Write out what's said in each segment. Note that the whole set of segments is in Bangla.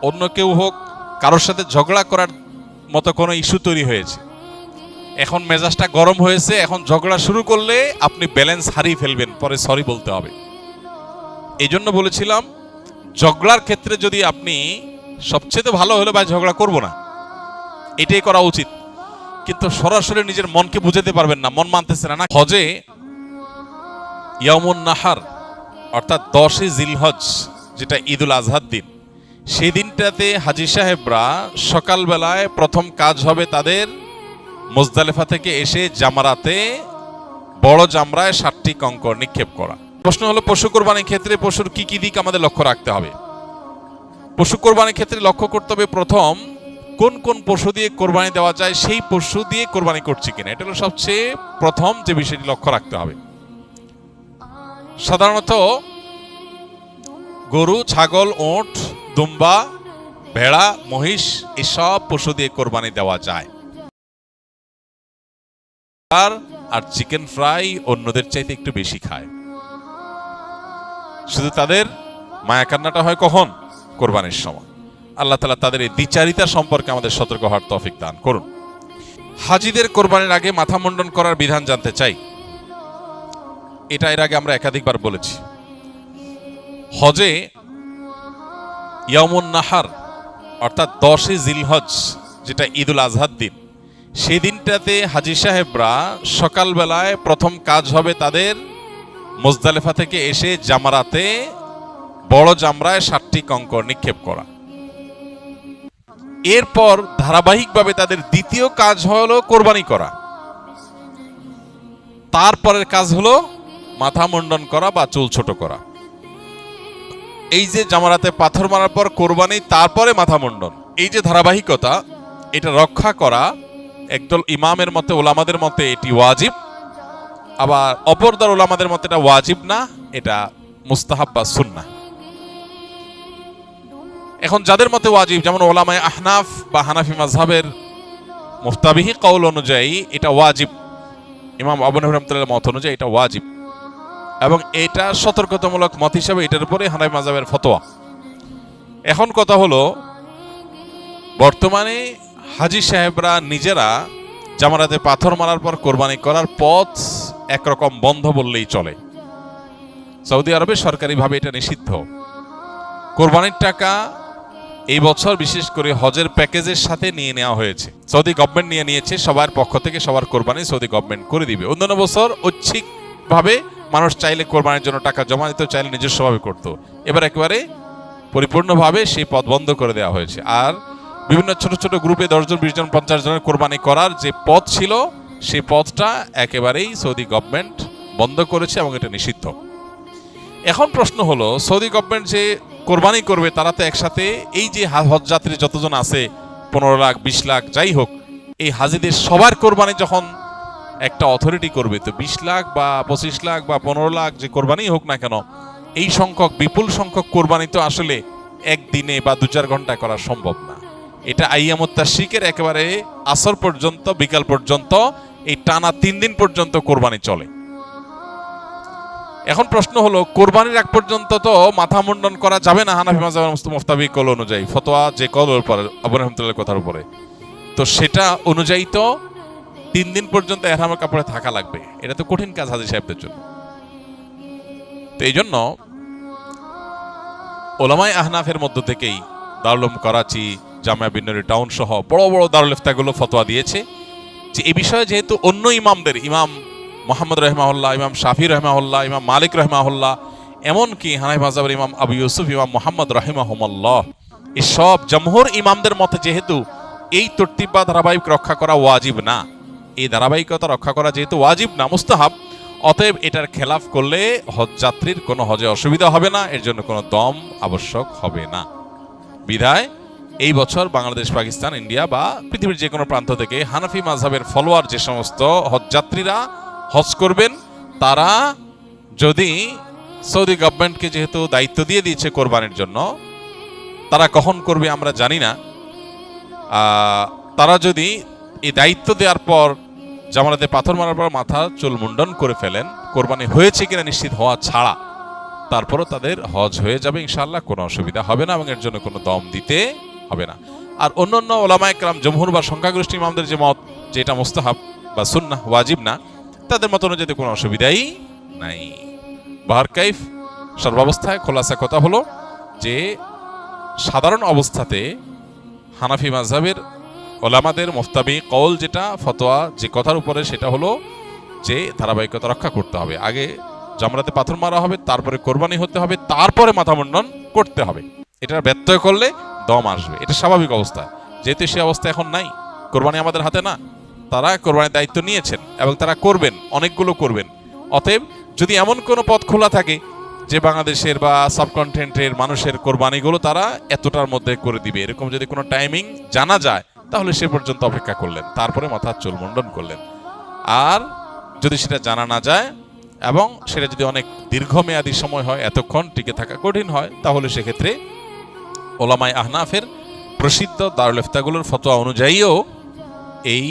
অন্য কেউ হোক, কারোর সাথে ঝগড়া করার মতো কোনো ইস্যু তৈরি হয়েছে, এখন মেজাজটা গরম হয়েছে, এখন ঝগড়া শুরু করলে আপনি ব্যালেন্স হারিয়ে ফেলবেন, পরে সরি বলতে হবে। এই জন্য বলেছিলাম ঝগড়ার ক্ষেত্রে যদি আপনি সবচেয়ে ভালো হলে ভাই ঝগড়া করব না, এটাই করা উচিত। কিন্তু সরাসরি নিজের মনকে বুঝাতে পারবেন না, মন মানতেছে না। হজে ইয়ামুন নাহার অর্থাৎ 10 জিলহজ, যেটা ঈদুল আজহার দিন, সেই দিনটাতে হাজী সাহেবরা সকালবেলায় প্রথম কাজ হবে তাদের মুজদালিফা থেকে এসে জামারাতে বড় জামরায় 7টি কঙ্কর নিক্ষেপ করা। প্রশ্ন হলো পশু কোরবানির ক্ষেত্রে পশুর কি কি দিক আমাদের লক্ষ্য রাখতে হবে? পশু কোরবানির ক্ষেত্রে লক্ষ্য করতে হবে প্রথম কোন কোন পশু দিয়ে কোরবানি দেওয়া যায়, সেই পশু দিয়ে কোরবানি করছি কিনা, এটা হলো সবচেয়ে প্রথম যে বিষয়টি লক্ষ্য রাখতে হবে। সাধারণত গরু, ছাগল, উট, দুম্বা, ভেড়া, মহিষ এসব পশু দিয়ে কোরবানি দেওয়া যায়। আর চিকেন ফ্রাই অন্যদের চাইতে একটু বেশি খায়, শুধু তাদের মায়া কান্নাটা হয় কখন? কোরবানির সময়। আল্লাহ তাআলা তাদের এই দ্বিচারিতা সম্পর্কে আমাদের সতর্ক হওয়ার তৌফিক দান করুন। হাজীদের কোরবানির আগে মাথা মুন্ডন করার বিধান জানতে চাই। এটা এর আগে আমরা একাধিকবার বলেছি। হজে ইয়ামুন নাহার অর্থাৎ 10 জিলহজ, যেটা ঈদুল আজহার দিন, সেই দিনটাতে হাজী সাহেবরা সকালবেলায় প্রথম কাজ হবে তাদের মুজদালিফা থেকে এসে জামারাতে বড় জামরায় 7টি কঙ্কর নিক্ষেপ করা। এরপর ধারাবাহিকভাবে তাদের দ্বিতীয় কাজ হলো কোরবানি করা। তারপরের কাজ হলো মাথা মুন্ডন করা বা চুল ছোট করা। এই যে জামারাতে পাথর মারার পর কোরবানি, তারপরে মাথা মুন্ডন, এই যে ধারাবাহিকতা, এটা রক্ষা করা একদল ইমামের মতে, ওলামাদের মতে এটি ওয়াজিব, আবার অপর দল ওলামাদের মতে এটা ওয়াজিব না, এটা মুস্তাহাব বা সুন্নাহ। এখন যাদের মতে ওয়াজিব, যেমন ওলামায়ে আহনাফ বা হানাফি মাযহাবের মুফতাবিহি কওল অনুযায়ী এটা ওয়াজিব, ইমাম আবু হানিফা রাহমাতুল্লাহ মত অনুযায়ী এটা ওয়াজিব, এবং এটা সতর্কতামূলক মত হিসাবে এটার উপরে হানাফি মাযহাবের ফতোয়া। এখন কথা হলো, বর্তমানে হাজী সাহেবরা নিজেরা জামারাতে পাথর মারার পর কোরবানি করার পথ একরকম বন্ধ বললেই চলে। সৌদি আরবে সরকারিভাবে এটা নিষিদ্ধ। কোরবানির টাকা এই বছর বিশেষ করে হজের প্যাকেজের সাথে নিয়ে নেওয়া হয়েছে, সৌদি গভর্নমেন্ট নিয়ে নিয়েছে, সবার পক্ষ থেকে সবার কোরবানি সৌদি গভর্নমেন্ট করে দিবে। অন্যান্য বছর ঐচ্ছিকভাবে মানুষ চাইলে কোরবানির জন্য টাকা জমা দিত, চাইলে নিজস্বভাবে করত। এবার একেবারে পরিপূর্ণভাবে সেই পথ বন্ধ করে দেওয়া হয়েছে। আর বিভিন্ন ছোট ছোট গ্রুপে 10 জন, 20 জন, 50 জনের কোরবানি করার যে পথ ছিল, সেই পথটা একেবারেই সৌদি গভর্নমেন্ট বন্ধ করেছে এবং এটা নিষিদ্ধ। এখন প্রশ্ন হলো, সৌদি গভর্নমেন্ট যে কোরবানি করবে তারা তো একসাথে এই যে হজ যাত্রী যতজন আছে, 15 লাখ 20 লাখ যাই হোক, এই হাজীদের সবার কোরবানি যখন একটা অথরিটি করবে, তো 20 লাখ বা 25 লাখ বা 15 লাখ যে কোরবানি হোক না কেন, এই সংখ্যক বিপুল সংখ্যক কোরবানি তো আসলে একদিনে বা 2-4 ঘন্টায় করা সম্ভব না। এটা আইয়ামুত তাশরিকের একেবারে আসর পর্যন্ত, বিকাল পর্যন্ত, এই টানা 3 দিন পর্যন্ত কোরবানি চলে। এখন প্রশ্ন হলো, কোরবানির আগ পর্যন্ত তো মাথা মুন্ডন করা যাবে না হানাফি মাযহাবের মুফতাবি কওল অনুযায়ী, ফতোয়া যে কওলের উপর আবু রাহমাতুল্লাহর কথার উপরে, তো সেটা অনুযায়ী তো 3 দিন পর্যন্ত ইহরামের কাপড়ে থাকা লাগবে। এটা তো কঠিন কাজ হাজী সাহেবদের জন্য। তো এই জন্য ওলামায়ে আহনাফের মধ্য থেকেই দারুল উলুম করাচি, জামিয়া বিন নূরি টাউন সহ বড় বড় দারুল ইফতাগুলো ফতোয়া দিয়েছে যে এই বিষয়ে যেহেতু অন্য ইমামদের, ইমাম মুহাম্মদ রাহিমাহুল্লাহ, ইমাম শাফি রাহিমাহুল্লাহ, ইমাম মালিক রাহিমাহুল্লাহ, এমনকি হানাফি মাযহাবের ইমাম আবু ইউসুফ, ইমাম মুহাম্মদ রাহিমাহুমুল্লাহ, এই সব জমহুর ইমামদের মতে যেহেতু এই তরতিব বা ধারাবাহিক রক্ষা করা ওয়াজিব না, এই ধারাবাহিকতা রক্ষা করা যেহেতু ওয়াজিব না, মুস্তাহাব, অতএব এটার খেলাফ করলে হজ যাত্রীর কোনো হজে অসুবিধা হবে না, এর জন্য কোনো দম আবশ্যক হবে না। বিধায় এই বছর বাংলাদেশ, পাকিস্তান, ইন্ডিয়া বা পৃথিবীর যে কোনো প্রান্ত থেকে হানাফি মাযহাবের ফলোয়ার যে সমস্ত হজ যাত্রীরা হজ করবেন, তারা যদি সৌদি গভর্নমেন্টকে যেহেতু দায়িত্ব দিয়ে দিয়েছে কোরবানির জন্য, তারা কখন করবে আমরা জানি না, তারা যদি এই দায়িত্ব দেওয়ার পর জামারাতে পাথর মারার পর মাথা চুল মুন্ডন করে ফেলেন, কোরবানি হয়েছে কিনা নিশ্চিত হওয়া ছাড়া, তারপরও তাদের হজ হয়ে যাবে ইনশাআল্লাহ, কোনো অসুবিধা হবে না এবং এর জন্য কোনো দম দিতে হবে না। আর অন্যান্য ওলামায়ে কেরাম জমহুর বা সংখ্যাগরিষ্ঠ ইমামদের যে মত যে এটা মুস্তাহাব বা সুন্নাহ ওয়াজিব না, তাদের মত অনুযায়ী কোনো অসুবিধাই নাই। বাহার কাইফ সর্বাবস্থায় খোলাসা কথা হলো যে সাধারণ অবস্থাতে হানাফি মাযহাবের ওলামাদের মুফতাবি কওল যেটা ফতোয়া যে কথার উপরে সেটা হলো যে ধারাবাহিকতা রক্ষা করতে হবে। আগে জামরাতে পাথর মারা হবে, তারপরে কোরবানি হতে হবে, তারপরে মাথা মুন্ডন করতে হবে। এটার ব্যত্যয় করলে দম আসবে, এটা স্বাভাবিক অবস্থা। যেহেতু সে অবস্থা এখন নাই, কোরবানি আমাদের হাতে না, তারা কোরবানির দায়িত্ব নিয়েছেন এবং তারা করবেন, অনেকগুলো করবেন। অতএব যদি এমন কোনো পথ খোলা থাকে যে বাংলাদেশের বা সাবকন্টিনেন্টের মানুষের কোরবানিগুলো তারা এতটার মধ্যে করে দিবে, এরকম যদি কোনো টাইমিং জানা যায় তাহলে সে পর্যন্ত অপেক্ষা করলেন, তারপরে মাথার চুল মুন্ডন করলেন। আর যদি সেটা জানা না যায় এবং সেটা যদি অনেক দীর্ঘমেয়াদী সময় হয়, এতক্ষণ টিকে থাকা কঠিন হয়, তাহলে সেক্ষেত্রে ওলামায়ে আহনাফের প্রসিদ্ধ দারুল ইফতাগুলোর ফতোয়া অনুযায়ীও এই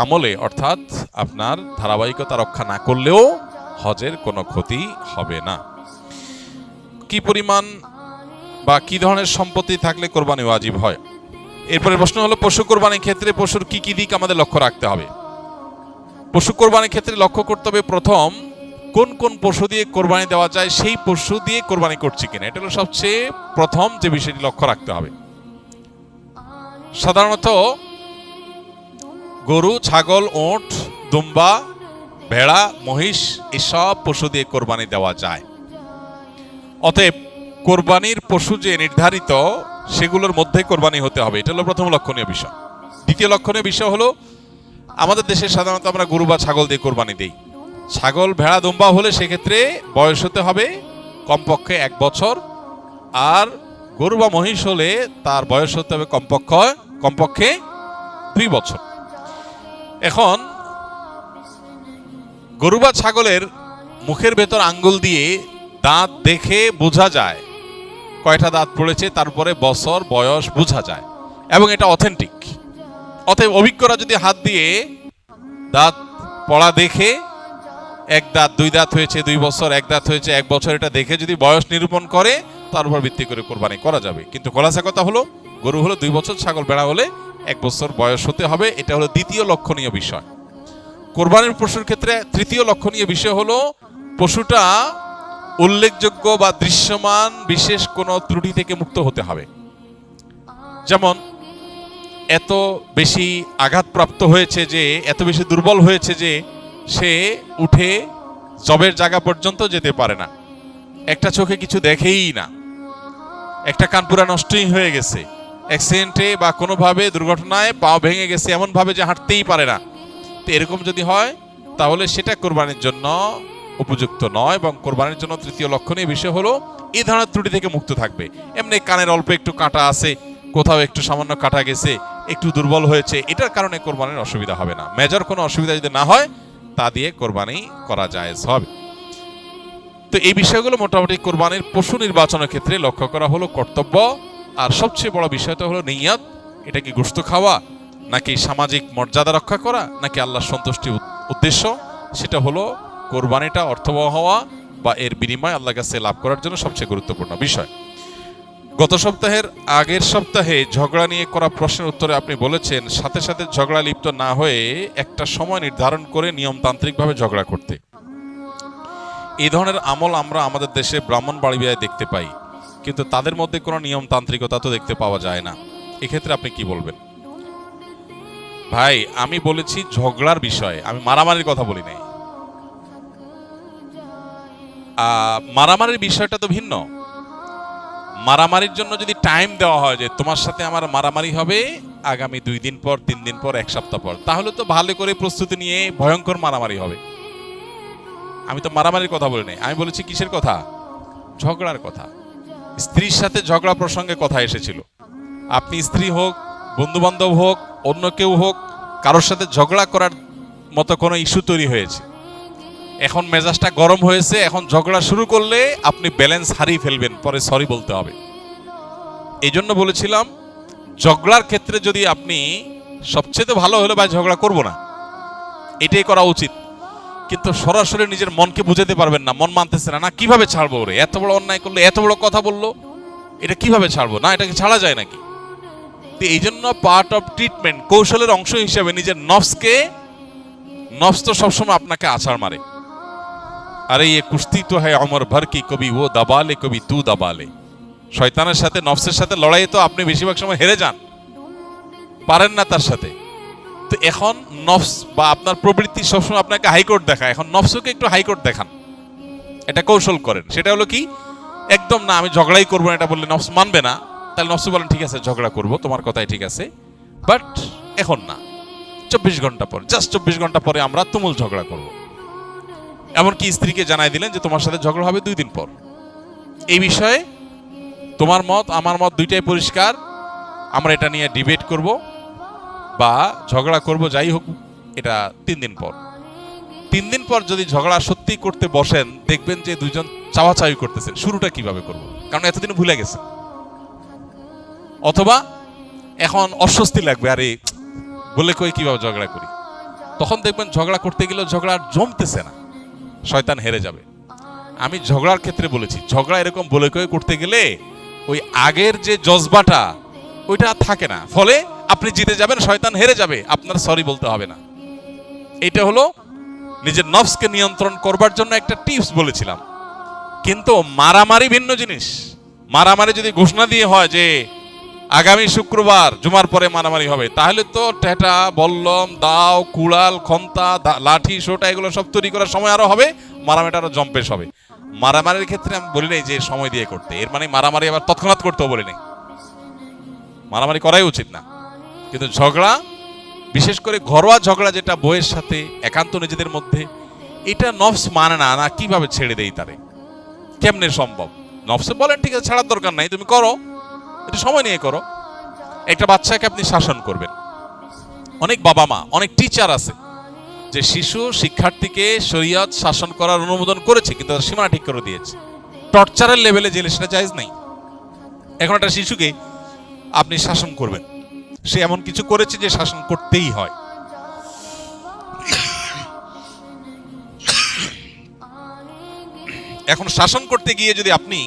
আমলে অর্থাৎ আপনার ধারাবাহিকতা রক্ষা না করলেও হজের কোনো ক্ষতি হবে না। কি পরিমাণ বা কি ধরনের সম্পত্তি থাকলে কোরবানি ওয়াজিব হয়? এরপরে প্রশ্ন হলো পশু কোরবানির ক্ষেত্রে পশুর কি কি দিক আমাদের লক্ষ্য রাখতে হবে। পশু কোরবানির ক্ষেত্রে লক্ষ্য করতে হবে প্রথম কোন কোন পশু দিয়ে কোরবানি দেওয়া যায়, সেই পশু দিয়ে কোরবানি করছি কিনা, এটা হলো সবচেয়ে প্রথম যে বিষয়টি লক্ষ্য রাখতে হবে। সাধারণত গরু, ছাগল, ওঁট, দুম্বা, ভেড়া, মহিষ এসব পশু দিয়ে কোরবানি দেওয়া যায়। অতএব কোরবানির পশু যে নির্ধারিত সেগুলোর মধ্যে কোরবানি হতে হবে, এটা হলো প্রথম লক্ষণীয় বিষয়। দ্বিতীয় লক্ষণীয় বিষয় হলো আমাদের দেশে সাধারণত আমরা গরু বা ছাগল দিয়ে কোরবানি দেই। ছাগল, ভেড়া, দুম্বা হলে সেক্ষেত্রে বয়স হতে হবে কমপক্ষে 1 বছর, আর গরু বা মহিষ হলে তার বয়স হতে হবে কমপক্ষে 2 বছর। এখন গরু বা ছাগলের মুখের ভেতর আঙ্গুল দিয়ে দাঁত দেখে বোঝা যায় কয়টা দাঁত পড়েছে, তারপরে বছর বয়স বোঝা যায় এবং এটা অথেন্টিক। অতএব অভিজ্ঞরা যদি হাত দিয়ে দাঁত পড়া দেখে 1 দাঁত 2 দাঁত হয়েছে 2 বছর, 1 দাঁত হয়েছে 1 বছর, এটা দেখে যদি বয়স নিরূপণ করে তার উপর ভিত্তি করে কোরবানি করা যাবে। কিন্তু খোলাসা কথা হলো গরু হলো 2 বছর, ছাগল ভেড়া হলে 1 বছর বয়স হতে হবে। এটা হলো দ্বিতীয় লক্ষণীয় বিষয়। কোরবানির পশুর ক্ষেত্রে তৃতীয় লক্ষণীয় বিষয় হলো পশুটা উল্লেখযোগ্য বা দৃশ্যমান বিশেষ কোনো ত্রুটি থেকে মুক্ত হতে হবে। যেমন এত বেশি আঘাতপ্রাপ্ত হয়েছে যে, এত বেশি দুর্বল হয়েছে যে সে উঠে জবের জায়গা পর্যন্ত যেতে পারে না, একটা চোখে কিছু দেখেই না, একটা কান পুরা নষ্টই হয়ে গেছে, অ্যাক্সিডেন্টে বা কোনোভাবে দুর্ঘটনায় পা ভেঙে গেছে এমন ভাবে যে হাঁটতেই পারে না। তো এরকম যদি হয় তাহলে সেটা কোরবানির জন্য উপযুক্ত নয়। এবং কোরবানির জন্য তৃতীয় লক্ষণীয় বিষয় হলো এই ধরনের ত্রুটি থেকে মুক্ত থাকবে। এমনি কানের অল্প একটু কাঁটা আছে, কোথাও একটু সামান্য কাটা গেছে, একটু দুর্বল হয়েছে, এটার কারণে কোরবানির অসুবিধা হবে না। মেজর কোনো অসুবিধা যদি না হয় তা দিয়ে কোরবানি করা জায়েজ হবে। তো এই বিষয়গুলো মোটামুটি কোরবানির পশু নির্বাচনের ক্ষেত্রে লক্ষ্য করা হলো কর্তব্য। আর সবচেয়ে বড় বিষয়টা হলো নিয়াত। এটা কি গোশত খাওয়া, নাকি সামাজিক মর্যাদা রক্ষা করা, নাকি আল্লাহর সন্তুষ্টি উদ্দেশ্য, সেটা হলো কোরবানিটা অর্থবহ হওয়া বা এর বিনিময় আল্লাহর কাছে লাভ করার জন্য সবচেয়ে গুরুত্বপূর্ণ বিষয়। গত সপ্তাহের আগের সপ্তাহে ঝগড়া নিয়ে করা প্রশ্নের উত্তরে আপনি বলেছেন সাথে সাথে ঝগড়া লিপ্ত না হয়ে একটা সময় নির্ধারণ করে নিয়মতান্ত্রিকভাবে ঝগড়া করতে। এই ধরনের আমল আমরা আমাদের দেশে ব্রাহ্মণবাড়িয়ায় দেখতে পাই, কিন্তু তাদের মধ্যে কোনো নিয়মতান্ত্রিকতা তো দেখতে পাওয়া যায় না। এক্ষেত্রে আপনি কি বলবেন? ভাই, আমি বলেছি ঝগড়ার বিষয়ে, আমি মারামারির কথা বলি নাই। মারামারির বিষয়টা তো ভিন্ন। মারামারির জন্য যদি টাইম দেওয়া হয় যে তোমার সাথে আমার মারামারি হবে আগামী 2 দিন পর, 3 দিন পর, 1 সপ্তাহ পর, তাহলে তো ভালো করে প্রস্তুতি নিয়ে ভয়ঙ্কর মারামারি হবে। আমি তো মারামারির কথা বলি নাই, আমি বলেছি কিসের কথা? ঝগড়ার কথা। স্ত্রীর সাথে ঝগড়া প্রসঙ্গে কথা এসেছিল। আপনি স্ত্রী হোক, বন্ধু বান্ধব হোক, অন্য কেউ হোক, কারোর সাথে ঝগড়া করার মতো কোনো ইস্যু তৈরি হয়েছে, এখন মেজাজটা গরম হয়েছে, এখন ঝগড়া শুরু করলে আপনি ব্যালেন্স হারিয়ে ফেলবেন, পরে সরি বলতে হবে। এই জন্য বলেছিলাম ঝগড়ার ক্ষেত্রে যদি আপনি সবচেয়ে ভালো হলে ভাই ঝগড়া করব না, এটাই করা উচিত। কিন্তু সরাসরি নিজের মনকে বুঝাতে পারবেন না, মন মানতেছে না, না কিভাবে ছাড়বো ওরে, এত বড় অন্যায় করলো, এত বড় কথা বললো, এটা কিভাবে ছাড়বো, না এটাকে ছাড়া যায় নাকি। তো এই জন্য পার্ট অফ ট্রিটমেন্ট, কৌশলের অংশ হিসেবে নিজের নফস তো সবসময় আপনাকে আছাড় মারে। আরে ये কুস্তি তো है उम्र भर की, कभी वो दबा ले कभी तू दबा ले। শয়তানের সাথে, নফসের সাথে লড়াই তো আপনি বেশিরভাগ সময় হেরে যান, পারেন না তার সাথে। তো এখন নফস বা আপনার প্রবৃত্তি সবসময় আপনাকে হাইকোর্ট দেখায়, এখন নফসকে একটু হাইকোর্ট দেখান, এটা কৌশল করেন। সেটা হলো কি, একদম না আমি ঝগড়াই করবো না এটা বললে নফস মানবে না, তাহলে নফস বলেন ঠিক আছে ঝগড়া করবো, তোমার কথাই ঠিক আছে, বাট এখন না, 24 ঘন্টা পর, জাস্ট 24 ঘন্টা পরে আমরা তুমুল ঝগড়া করব। এমনকি স্ত্রীকে জানাই দিলেন যে তোমার সাথে ঝগড়া হবে 2 দিন পর, এই বিষয়ে তোমার মত আমার মত দুইটাই পরিষ্কার, আমরা এটা নিয়ে ডিবেট করব বা ঝগড়া করব, যাই হোক এটা 3 দিন পর। 3 দিন পর যদি ঝগড়া সত্যি করতে বসেন, দেখবেন যে দুইজন চাওয়াচাওয়ি করতেছেন, শুরুটা কিভাবে করব, কারণ এতদিন ভুলে গেছে। অথবা এখন অস্বস্তি লাগবে, আরে বলে কই কিভাবে ঝগড়া করি, তখন দেখবেন ঝগড়া করতে গেলেও ঝগড়া আর জমতেছে না, শয়তান হেরে যাবে। আমি ঝগড়ার ক্ষেত্রে বলেছি, ঝগড়া এরকম বলে কই করতে গেলে ওই আগের যে জজবাটা ওইটা থাকে না, ফলে আপনি জিতে যাবেন, শয়তান হেরে যাবে, আপনার সরি বলতে হবে না। এটা হলো নিজের নফসকে নিয়ন্ত্রণ করবার জন্য একটা টিপস বলেছিলাম। কিন্তু মারামারি ভিন্ন জিনিস। মারামারি যদি ঘোষণা দিয়ে হয় যে আগামী শুক্রবার জুমার পরে মারামারি হবে, তাহলে তো টেটা, বল্লম, দাও, কুড়াল, খন্তা, লাঠি, সোটা এগুলো সব তৈরি করার সময় আরো হবে, মারামারিটা আরো জম্পেশ হবে। মারামারির ক্ষেত্রে আমি বলি নাই যে সময় দিয়ে করতে, এর মানে মারামারি আবার তৎক্ষণাৎ করতেও বলি নাই, মারামারি করাই উচিত না। কিন্তু ঝগড়া, বিশেষ করে ঘরোয়া ঝগড়া যেটা বউয়ের সাথে একান্ত নিজেদের মধ্যে, এটা নফস মানে না, না কিভাবে ছেড়ে দেই তারে, কেমনে সম্ভব। নফসে বলেন ঠিক আছে ছাড়ার দরকার নাই, তুমি করো, একটু সময় নিয়ে করো। একটা বাচ্চাকে আপনি শাসন করবেন, অনেক বাবা মা, অনেক টিচার আছে যে শিশু শিক্ষার্থীকে শরীয়ত শাসন করার অনুমোদন করেছে, কিন্তু তার সীমানা ঠিক করে দিয়েছে, টর্চারের লেভেলে জেলে সেটা জায়েজ নাই। এখন একটা শিশুকে আপনি শাসন করবেন, সে এমন কিছু করেছে যে শাসন করতেই হয়। এখন শাসন করতে গিয়ে যদি আপনি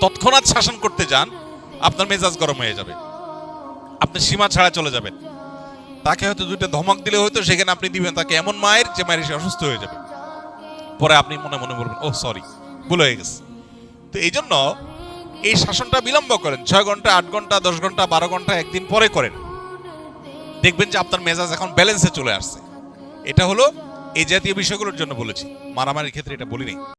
তৎক্ষণাৎ শাসন করতে যান, আপনার মেজাজ গরম হয়ে যাবে, আপনি সীমা ছাড়া চলে যাবেন। তাকে হয়তো 2টা ধমক দিলে হয়তো সেখানে আপনি দিবেন তাকে এমন মায়ের যে মায়ের সে অসুস্থ হয়ে যাবে, পরে আপনি মনে মনে বলবেন ও সরি, ভুল হয়ে গেছে। তো এই জন্য এই শাসনটা বিলম্ব করেন, 6 ঘন্টা, 8 ঘন্টা, 10 ঘন্টা, 12 ঘন্টা, একদিন পরে করেন, দেখবেন যে আপনার মেজাজ এখন ব্যালেন্সে চলে আসছে। এটা হলো এই জাতীয় বিষয়গুলোর জন্য বলেছি, মারামারির ক্ষেত্রে এটা বলি নাই।